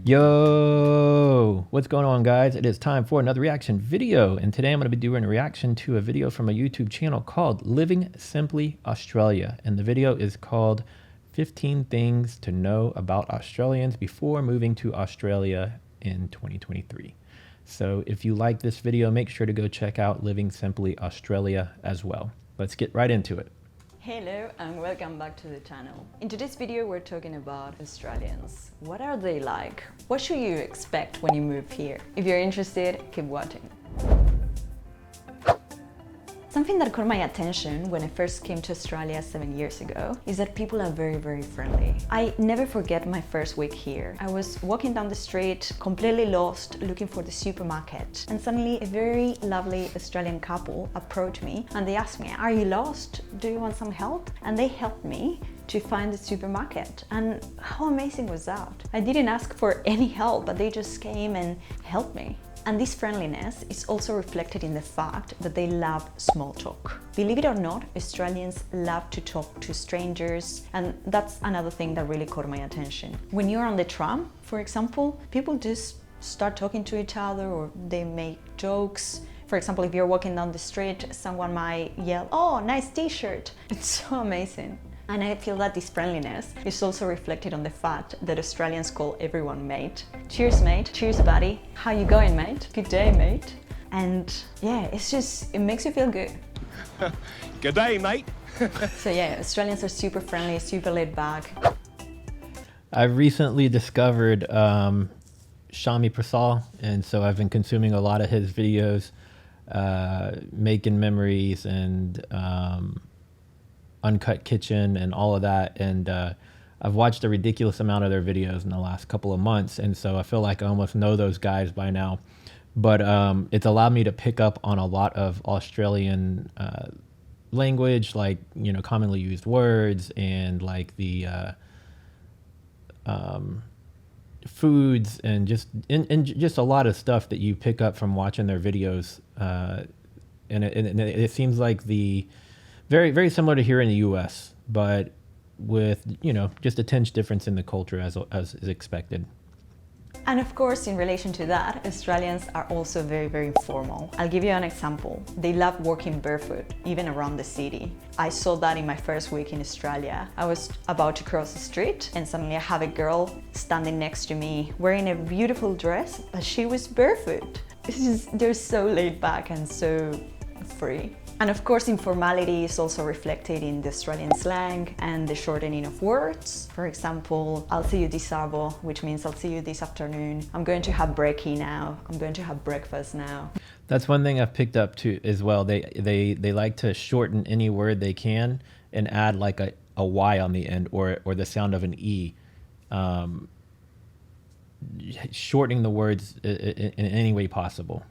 Yo, what's going on, guys? It is time for another reaction video, and today I'm going to be doing a reaction to a video from a YouTube channel called Living Simply Australia, and the video is called 15 Things to Know About Australians Before Moving to Australia in 2023. So if you like this video, make sure to go check out Living Simply Australia as well. Let's get right into it. Hello and welcome back to the channel. In today's video we're talking about Australians. What are they like? What should you expect when you move here? If you're interested, keep watching. Something that caught my attention when I first came to Australia 7 years ago is that people are very friendly. I never forget my first week here. I was walking down the street, completely lost, looking for the supermarket, and suddenly a very lovely Australian couple approached me and they asked me, "Are you lost? Do you want some help?" And they helped me to find the supermarket. And how amazing was that? I didn't ask for any help, but they just came and helped me. And this friendliness is also reflected in the fact that they love small talk. Believe it or not, Australians love to talk to strangers, and that's another thing that really caught my attention. When you're on the tram, for example, people just start talking to each other or they make jokes. For example, if you're walking down the street, someone might yell, "Oh, nice t-shirt." It's so amazing. And I feel that this friendliness is also reflected on the fact that Australians call everyone mate. Cheers, mate. Cheers, buddy. How you going, mate? Good day, mate. And yeah, it makes you feel good. Good day, mate. So yeah, Australians are super friendly, super laid back. I've recently discovered Shami Prasal, and so I've been consuming a lot of his videos, making memories and Uncut Kitchen and all of that, and I've watched a ridiculous amount of their videos in the last couple of months, and so I feel like I almost know those guys by now. But it's allowed me to pick up on a lot of Australian language, like, you know, commonly used words, and like the foods, and just a lot of stuff that you pick up from watching their videos, and it seems like the very similar to here in the U.S., but with, you know, just a tinge difference in the culture as is expected. And of course, in relation to that, Australians are also very formal. I'll give you an example. They love walking barefoot, even around the city. I saw that in my first week in Australia. I was about to cross the street and suddenly I have a girl standing next to me wearing a beautiful dress, but she was barefoot. They're so laid back and so free. And of course, informality is also reflected in the Australian slang and the shortening of words. For example, "I'll see you this arvo," which means "I'll see you this afternoon." "I'm going to have brekkie now." "I'm going to have breakfast now." That's one thing I've picked up too as well. They like to shorten any word they can and add like a Y on the end, or the sound of an E. Shortening the words in any way possible.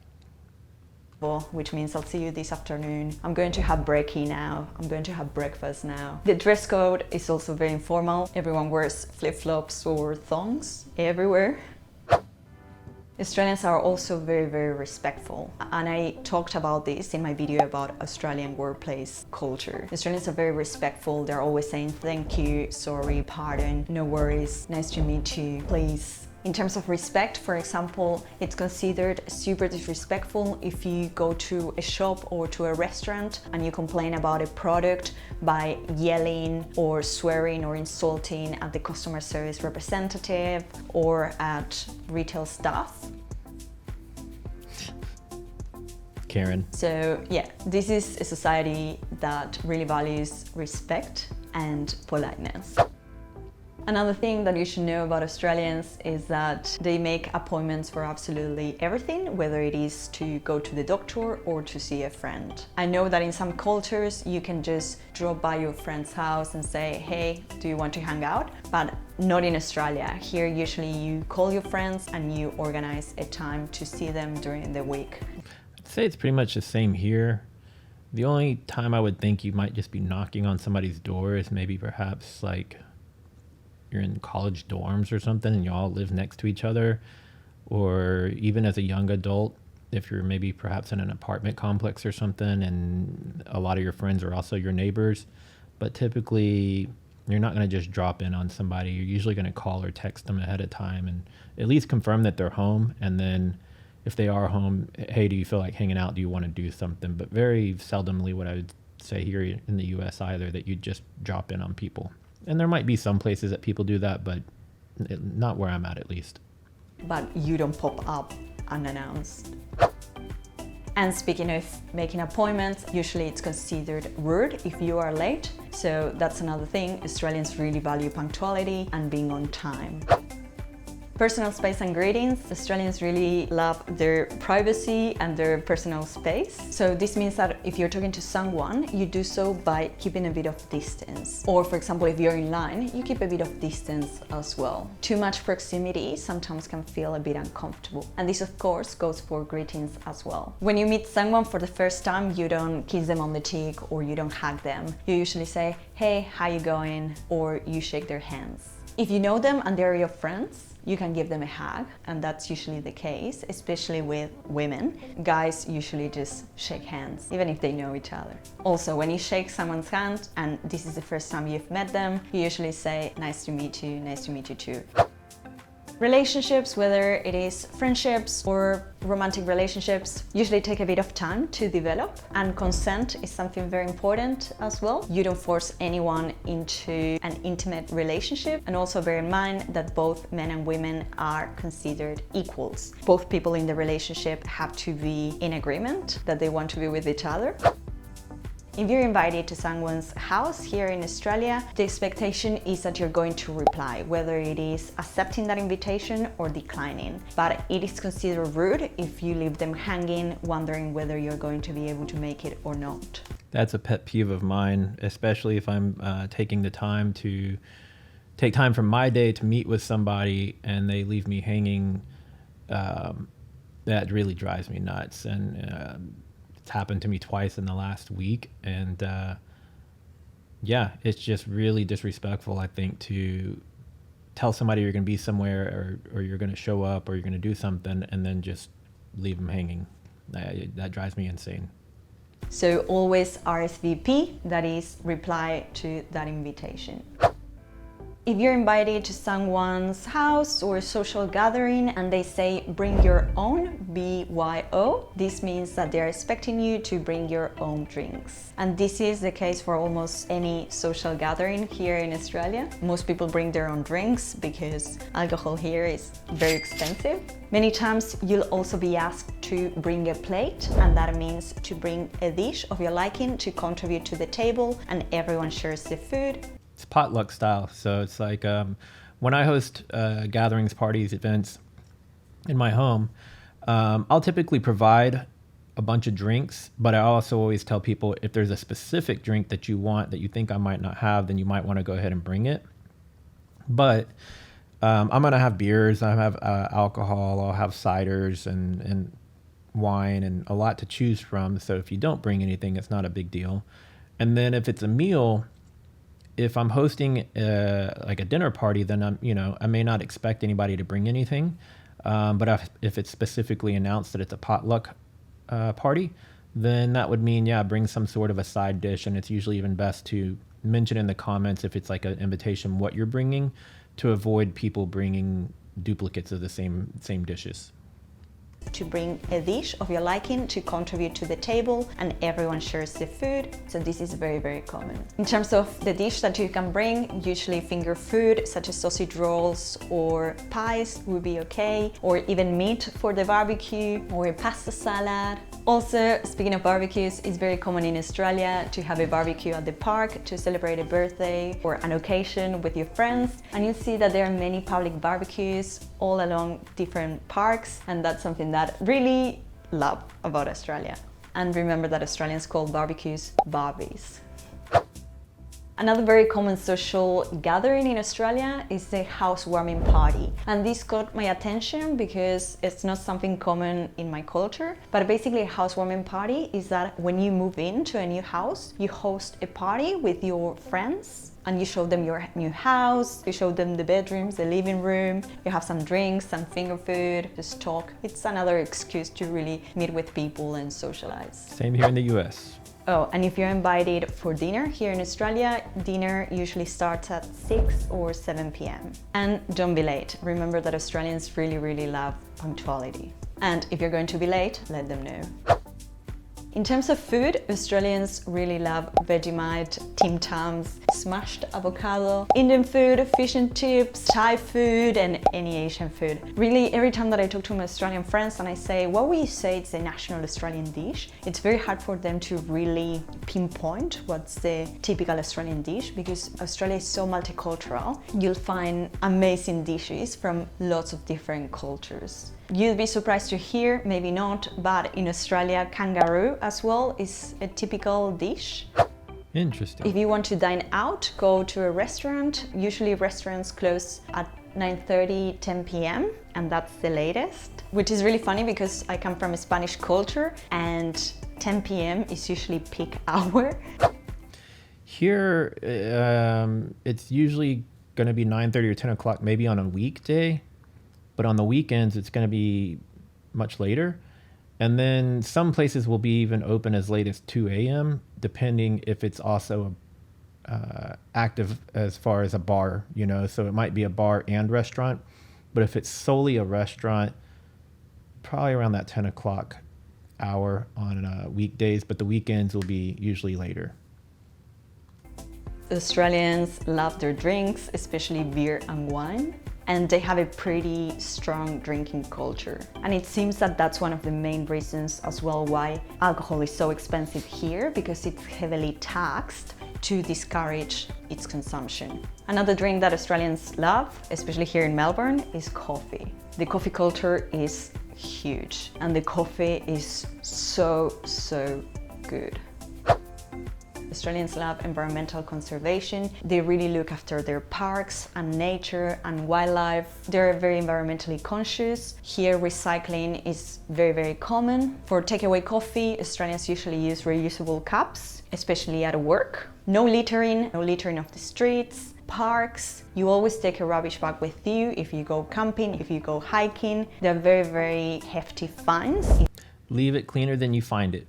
Which means "I'll see you this afternoon." "I'm going to have brekkie now." "I'm going to have breakfast now." The dress code is also very informal. Everyone wears flip-flops or thongs everywhere. Australians are also very respectful, and I talked about this in my video about Australian workplace culture. Australians are very respectful. They're always saying "thank you," "sorry," "pardon," "no worries," "nice to meet you," "please." In terms of respect, for example, it's considered super disrespectful if you go to a shop or to a restaurant and you complain about a product by yelling or swearing or insulting at the customer service representative or at retail staff. Karen. So yeah, this is a society that really values respect and politeness. Another thing that you should know about Australians is that they make appointments for absolutely everything, whether it is to go to the doctor or to see a friend. I know that in some cultures you can just drop by your friend's house and say, "Hey, do you want to hang out?" But not in Australia. Here usually you call your friends and you organize a time to see them during the week. I'd say it's pretty much the same here. The only time I would think you might just be knocking on somebody's door is maybe perhaps like you're in college dorms or something and you all live next to each other, or even as a young adult, if you're maybe perhaps in an apartment complex or something and a lot of your friends are also your neighbors. But typically You're not going to just drop in on somebody. You're usually going to call or text them ahead of time and at least confirm that they're home. And then if they are home, hey, do you feel like hanging out? Do you want to do something? But very seldomly what I would say here in the US either, that you just drop in on people. And there might be some places that people do that, but not where I'm at least. But you don't pop up unannounced. And speaking of making appointments, usually it's considered rude if you are late. So that's another thing. Australians really value punctuality and being on time. Personal space and greetings. Australians really love their privacy and their personal space. So this means that if you're talking to someone, you do so by keeping a bit of distance. Or for example, if you're in line, you keep a bit of distance as well. Too much proximity sometimes can feel a bit uncomfortable. And this of course goes for greetings as well. When you meet someone for the first time, you don't kiss them on the cheek or you don't hug them. You usually say, hey, how you going? Or you shake their hands. If you know them and they're your friends, you can give them a hug, and that's usually the case, especially with women. Guys usually just shake hands, even if they know each other. Also, when you shake someone's hand, and this is the first time you've met them, you usually say, nice to meet you too. Relationships, whether it is friendships or romantic relationships, usually take a bit of time to develop, and consent is something very important as well. You don't force anyone into an intimate relationship, and also bear in mind that both men and women are considered equals. Both people in the relationship have to be in agreement that they want to be with each other. If you're invited to someone's house here in Australia, the expectation is that you're going to reply, whether it is accepting that invitation or declining. But it is considered rude if you leave them hanging, wondering whether you're going to be able to make it or not. That's a pet peeve of mine, especially if I'm taking time from my day to meet with somebody and they leave me hanging. That really drives me nuts. And it's happened to me twice in the last week, and yeah, it's just really disrespectful, I think, to tell somebody you're going to be somewhere or you're going to show up or you're going to do something and then just leave them hanging. That drives me insane. So always RSVP, that is, reply to that invitation. If you're invited to someone's house or social gathering and they say bring your own, BYO, this means that they're expecting you to bring your own drinks. And this is the case for almost any social gathering here in Australia. Most people bring their own drinks because alcohol here is very expensive. Many times you'll also be asked to bring a plate, and that means to bring a dish of your liking to contribute to the table, and everyone shares the food. It's potluck style. So it's like when I host gatherings, parties, events in my home, I'll typically provide a bunch of drinks, but I also always tell people if there's a specific drink that you want that you think I might not have, then you might want to go ahead and bring it. But I'm going to have beers, I have alcohol, I'll have ciders and wine and a lot to choose from. So if you don't bring anything, it's not a big deal. And then if it's a meal, if I'm hosting like a dinner party, then I may not expect anybody to bring anything. But if it's specifically announced that it's a potluck party, then that would mean, bring some sort of a side dish. And it's usually even best to mention in the comments if it's like an invitation what you're bringing, to avoid people bringing duplicates of the same dishes. To bring a dish of your liking to contribute to the table, and everyone shares the food. So this is very, very common. In terms of the dish that you can bring, usually finger food such as sausage rolls or pies would be okay, or even meat for the barbecue, or a pasta salad. Also, speaking of barbecues, it's very common in Australia to have a barbecue at the park to celebrate a birthday or an occasion with your friends. And you'll see that there are many public barbecues all along different parks, and that's something that really love about Australia. And remember that Australians call barbecues barbies. Another very common social gathering in Australia is the housewarming party. And this caught my attention because it's not something common in my culture. But basically a housewarming party is that when you move into a new house, you host a party with your friends and you show them your new house, you show them the bedrooms, the living room, you have some drinks, some finger food, just talk. It's another excuse to really meet with people and socialize. Same here in the US. Oh, and if you're invited for dinner here in Australia, dinner usually starts at 6 or 7 p.m. And don't be late. Remember that Australians really, really love punctuality. And if you're going to be late, let them know. In terms of food, Australians really love Vegemite, Tim Tams, smashed avocado, Indian food, fish and chips, Thai food, and any Asian food. Really, every time that I talk to my Australian friends and I say, what would you say it's a national Australian dish? It's very hard for them to really pinpoint what's the typical Australian dish because Australia is so multicultural. You'll find amazing dishes from lots of different cultures. You'd be surprised to hear, maybe not, but in Australia, kangaroo as well is a typical dish. Interesting. If you want to dine out, go to a restaurant. Usually restaurants close at 9:30, 10 p.m. and that's the latest. Which is really funny because I come from a Spanish culture and 10 p.m. is usually peak hour. Here, it's usually going to be 9:30 or 10 o'clock, maybe on a weekday. But on the weekends, it's going to be much later. And then some places will be even open as late as 2 a.m., depending if it's also active as far as a bar, you know, so it might be a bar and restaurant. But if it's solely a restaurant, probably around that 10 o'clock hour on weekdays, but the weekends will be usually later. Australians love their drinks, especially beer and wine. And they have a pretty strong drinking culture. And it seems that that's one of the main reasons as well why alcohol is so expensive here, because it's heavily taxed to discourage its consumption. Another drink that Australians love, especially here in Melbourne, is coffee. The coffee culture is huge and the coffee is so good. Australians love environmental conservation. They really look after their parks and nature and wildlife. They're very environmentally conscious. Here, recycling is very common. For takeaway coffee, Australians usually use reusable cups, especially at work. No littering of the streets, parks. You always take a rubbish bag with you if you go camping, if you go hiking. They're very hefty fines. Leave it cleaner than you find it.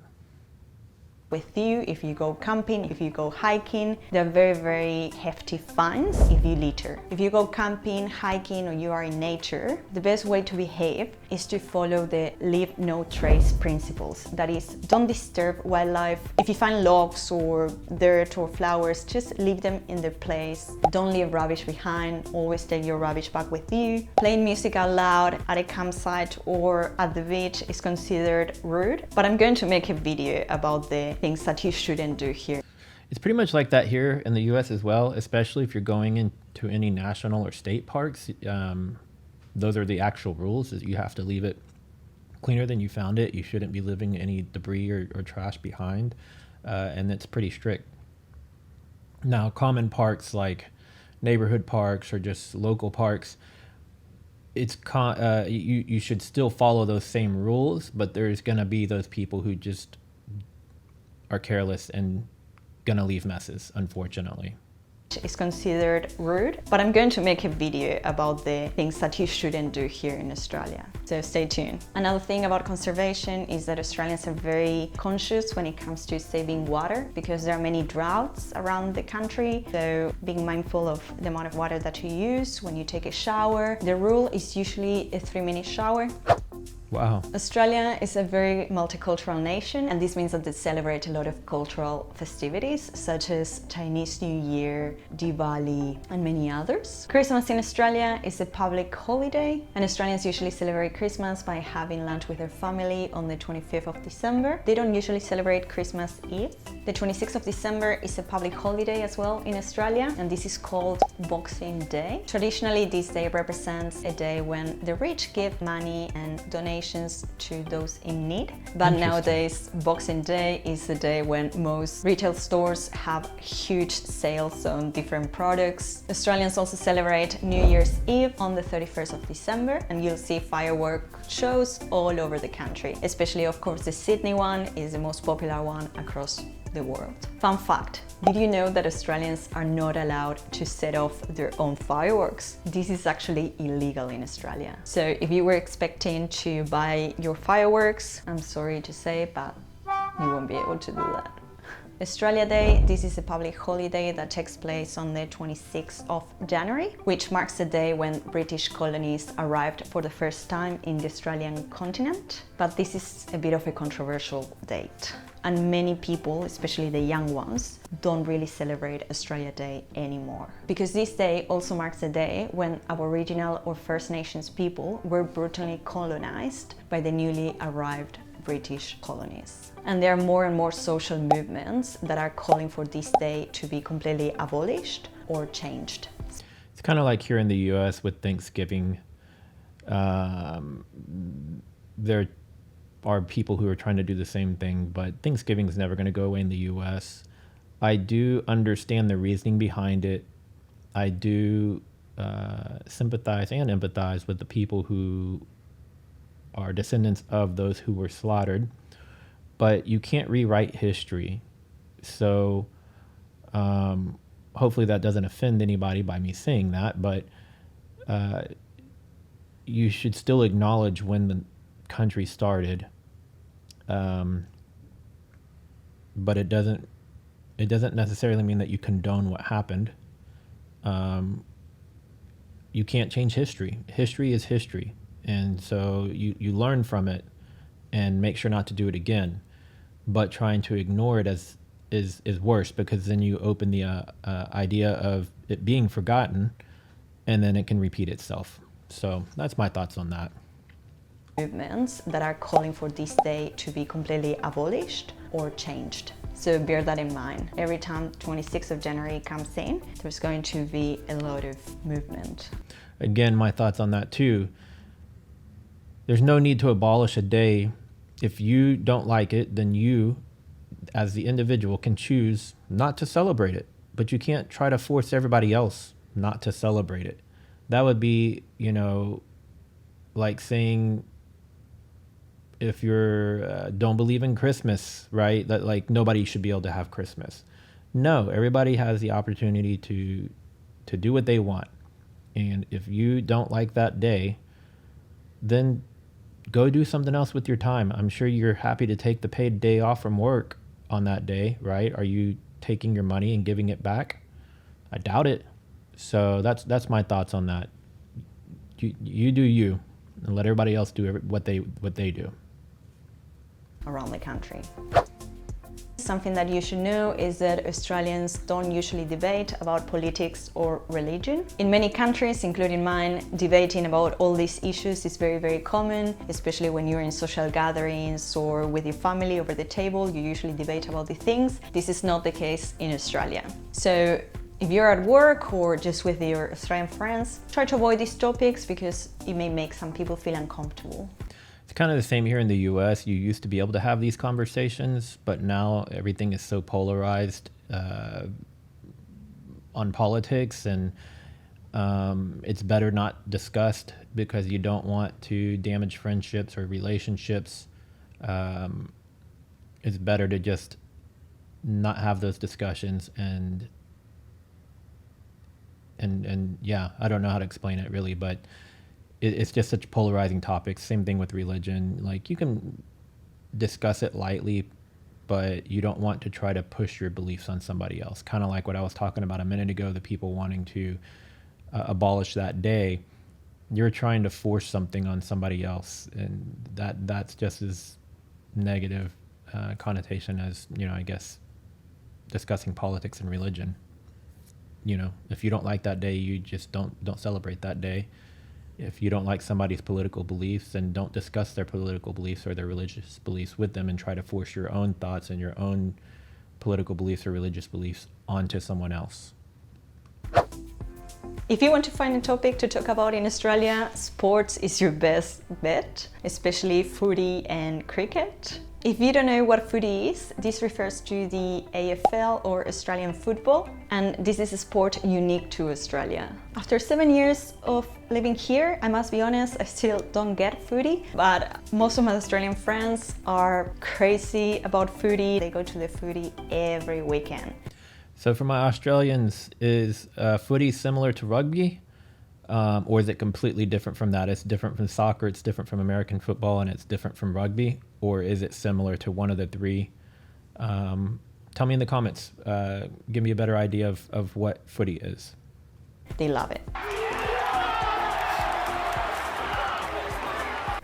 With you if you go camping, if you go hiking. They're very hefty fines if you litter. If you go camping, hiking, or you are in nature, the best way to behave is to follow the leave no trace principles. That is, don't disturb wildlife. If you find logs or dirt or flowers, just leave them in their place. Don't leave rubbish behind. Always take your rubbish bag with you. Playing music out loud at a campsite or at the beach is considered rude, but I'm going to make a video about the things that you shouldn't do here. It's pretty much like that here in the US as well, especially if you're going into any national or state parks. Those are the actual rules, is you have to leave it cleaner than you found it. You shouldn't be leaving any debris or trash behind, and it's pretty strict. Now, common parks like neighborhood parks or just local parks, it's you should still follow those same rules, but there's going to be those people who just are careless and gonna leave messes, unfortunately. It's considered rude, but I'm going to make a video about the things that you shouldn't do here in Australia, so stay tuned. Another thing about conservation is that Australians are very conscious when it comes to saving water, because there are many droughts around the country, so being mindful of the amount of water that you use when you take a shower. The rule is usually a 3-minute shower. Wow. Australia is a very multicultural nation, and this means that they celebrate a lot of cultural festivities such as Chinese New Year, Diwali, and many others. Christmas in Australia is a public holiday, and Australians usually celebrate Christmas by having lunch with their family on the 25th of December. They don't usually celebrate Christmas Eve. The 26th of December is a public holiday as well in Australia, and this is called Boxing Day. Traditionally, this day represents a day when the rich give money and donations to those in need. But nowadays, Boxing Day is the day when most retail stores have huge sales on different products. Australians also celebrate New Year's Eve on the 31st of December, and you'll see firework shows all over the country. Especially, of course, the Sydney one is the most popular one across the world. Fun fact, did you know that Australians are not allowed to set off their own fireworks? This is actually illegal in Australia. So if you were expecting to buy your fireworks, I'm sorry to say, but you won't be able to do that. Australia Day, this is a public holiday that takes place on the 26th of January, which marks the day when British colonies arrived for the first time in the Australian continent. But this is a bit of a controversial date. And many people, especially the young ones, don't really celebrate Australia Day anymore. Because this day also marks the day when Aboriginal or First Nations people were brutally colonized by the newly arrived British colonies. And there are more and more social movements that are calling for this day to be completely abolished or changed. It's kind of like here in the US with Thanksgiving. There are people who are trying to do the same thing, but Thanksgiving is never going to go away in the US. I do understand the reasoning behind it. I do sympathize and empathize with the people who are descendants of those who were slaughtered, but you can't rewrite history. So hopefully that doesn't offend anybody by me saying that, but you should still acknowledge when the country started. But it doesn't necessarily mean that you condone what happened. You can't change history. History is history. And so you learn from it and make sure not to do it again. But trying to ignore it is worse, because then you open the idea of it being forgotten, and then it can repeat itself. So that's my thoughts on that. Movements that are calling for this day to be completely abolished or changed. So bear that in mind. Every time 26th of January comes in, there's going to be a lot of movement. Again, my thoughts on that too. There's no need to abolish a day. If you don't like it, then you, as the individual, can choose not to celebrate it. But you can't try to force everybody else not to celebrate it. That would be, like saying, if you're don't believe in Christmas, right? That like nobody should be able to have Christmas. No, everybody has the opportunity to do what they want. And if you don't like that day, then go do something else with your time. I'm sure you're happy to take the paid day off from work on that day, right? Are you taking your money and giving it back? I doubt it. So that's my thoughts on that. You do you, and let everybody else do what they do. Around the country. Something that you should know is that Australians don't usually debate about politics or religion. In many countries, including mine, debating about all these issues is very, very common, especially when you're in social gatherings or with your family over the table. You usually debate about the things. This is not the case in Australia. So if you're at work or just with your Australian friends, try to avoid these topics because it may make some people feel uncomfortable. It's kind of the same here in the US. You used to be able to have these conversations, but now everything is so polarized on politics, and it's better not discussed because you don't want to damage friendships or relationships. It's better to just not have those discussions, and yeah, I don't know how to explain it really, but it's just such polarizing topics. Same thing with religion. Like, you can discuss it lightly, but you don't want to try to push your beliefs on somebody else. Kind of like what I was talking about a minute ago, the people wanting to abolish that day. You're trying to force something on somebody else, and that's just as negative connotation as, I guess, discussing politics and religion. If you don't like that day, you just don't celebrate that day. If you don't like somebody's political beliefs, then don't discuss their political beliefs or their religious beliefs with them and try to force your own thoughts and your own political beliefs or religious beliefs onto someone else. If you want to find a topic to talk about in Australia, sports is your best bet, especially footy and cricket. If you don't know what footy is, this refers to the AFL or Australian football, and this is a sport unique to Australia. After 7 years of living here, I must be honest, I still don't get footy, but most of my Australian friends are crazy about footy. They go to the footy every weekend. So for my Australians, is footy similar to rugby? Or is it completely different from that? It's different from soccer, it's different from American football, and it's different from rugby? Or is it similar to one of the three? tell me in the comments. Give me a better idea of what footy is. They love it.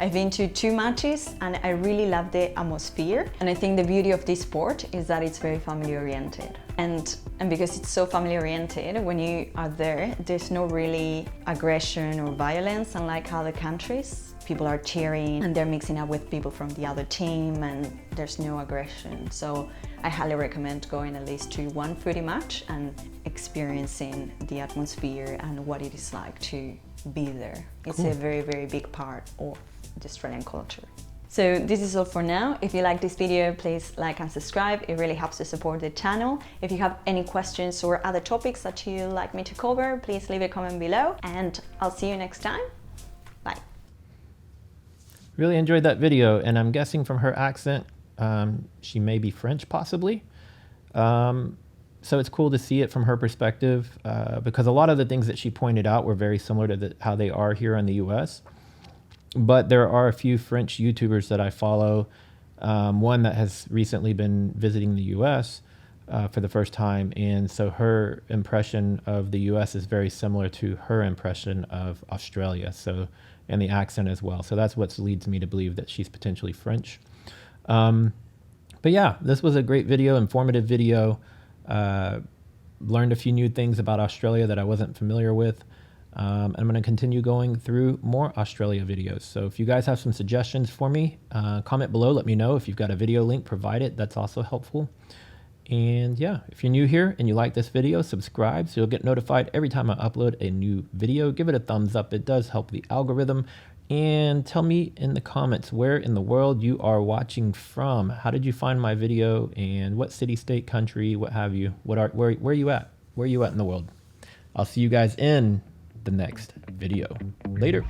I've been to 2 matches and I really love the atmosphere. And I think the beauty of this sport is that it's very family oriented. And because it's so family oriented, when you are there, there's no really aggression or violence, unlike other countries. People are cheering and they're mixing up with people from the other team and there's no aggression. So I highly recommend going at least to one footy match and experiencing the atmosphere and what it is like to be there. It's a very, very big part of the Australian culture. So this is all for now. If you like this video, please like and subscribe. It really helps to support the channel. If you have any questions or other topics that you'd like me to cover, please leave a comment below and I'll see you next time. Bye. Really enjoyed that video, and I'm guessing from her accent, she may be French possibly. So it's cool to see it from her perspective, because a lot of the things that she pointed out were very similar to how they are here in the US. But there are a few French YouTubers that I follow, one that has recently been visiting the US for the first time, and so her impression of the US is very similar to her impression of Australia, so, and the accent as well. So that's what leads me to believe that she's potentially French. But yeah, this was a great video, informative video. Learned a few new things about Australia that I wasn't familiar with. I'm going to continue going through more Australia videos. So if you guys have some suggestions for me, comment below. Let me know if you've got a video link, provide it. That's also helpful. And yeah, if you're new here and you like this video, subscribe so you'll get notified every time I upload a new video. Give it a thumbs up. It does help the algorithm. And tell me in the comments where in the world you are watching from. How did you find my video, and what city, state, country, what have you? Where are you at? Where are you at in the world? I'll see you guys in the next video. Later.